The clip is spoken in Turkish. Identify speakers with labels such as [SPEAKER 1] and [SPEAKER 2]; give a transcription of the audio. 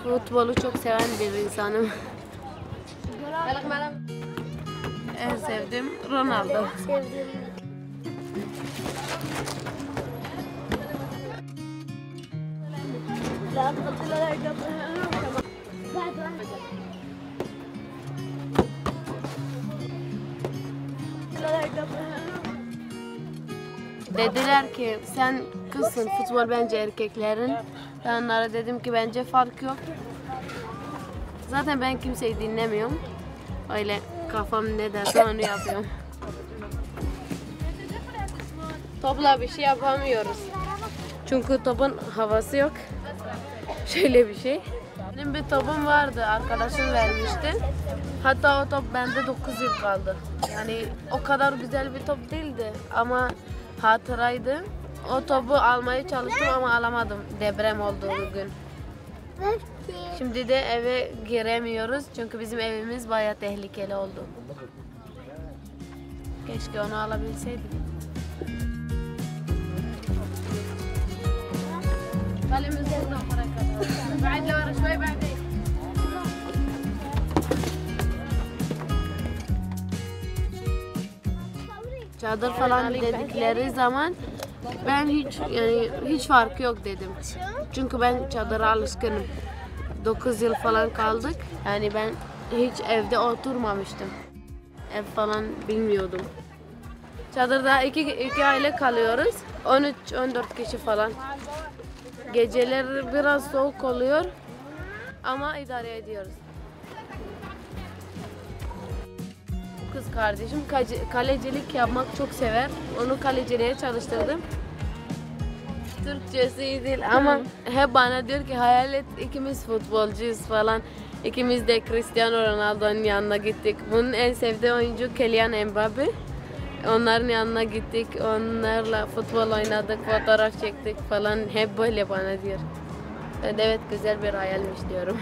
[SPEAKER 1] futbolu çok seven bir insanım. En sevdiğim Ronaldo. Dediler ki sen kızsın, futbol bence erkeklerin. Ben onlara dedim ki bence fark yok. Zaten ben kimseyi dinlemiyorum. Öyle kafam ne derse onu yapıyorum. Topla bir şey yapamıyoruz. Çünkü topun havası yok. Şöyle bir şey. Benim bir topum vardı, arkadaşım vermişti. Hatta o top bende 9 yıl kaldı. Yani o kadar güzel bir top değildi ama hatıraydı. O topu almaya çalıştım ama alamadım deprem olduğu gün. Şimdi de eve giremiyoruz çünkü bizim evimiz bayağı tehlikeli oldu. Keşke onu alabilseydim. Çadır falan dedikleri zaman ben hiç fark yok dedim. Çünkü ben çadıra alışkınım. 9 yıl falan kaldık. Yani ben hiç evde oturmamıştım. Ev falan bilmiyordum. Çadırda iki aile kalıyoruz. 13-14 kişi falan. Geceleri biraz soğuk oluyor ama idare ediyoruz. Kız kardeşim kalecilik yapmak çok sever. Onu kaleciliğe çalıştırdım. Türkçesi iyi değil ama hep bana diyor ki hayal et ikimiz futbolcuyuz falan. İkimiz de Cristiano Ronaldo'nun yanına gittik. Bunun en sevdiği oyuncu Kylian Mbappe. Onların yanına gittik. Onlarla futbol oynadık, fotoğraf çektik falan. Hep böyle bana diyor. Ben de evet güzel bir hayalmiş diyorum.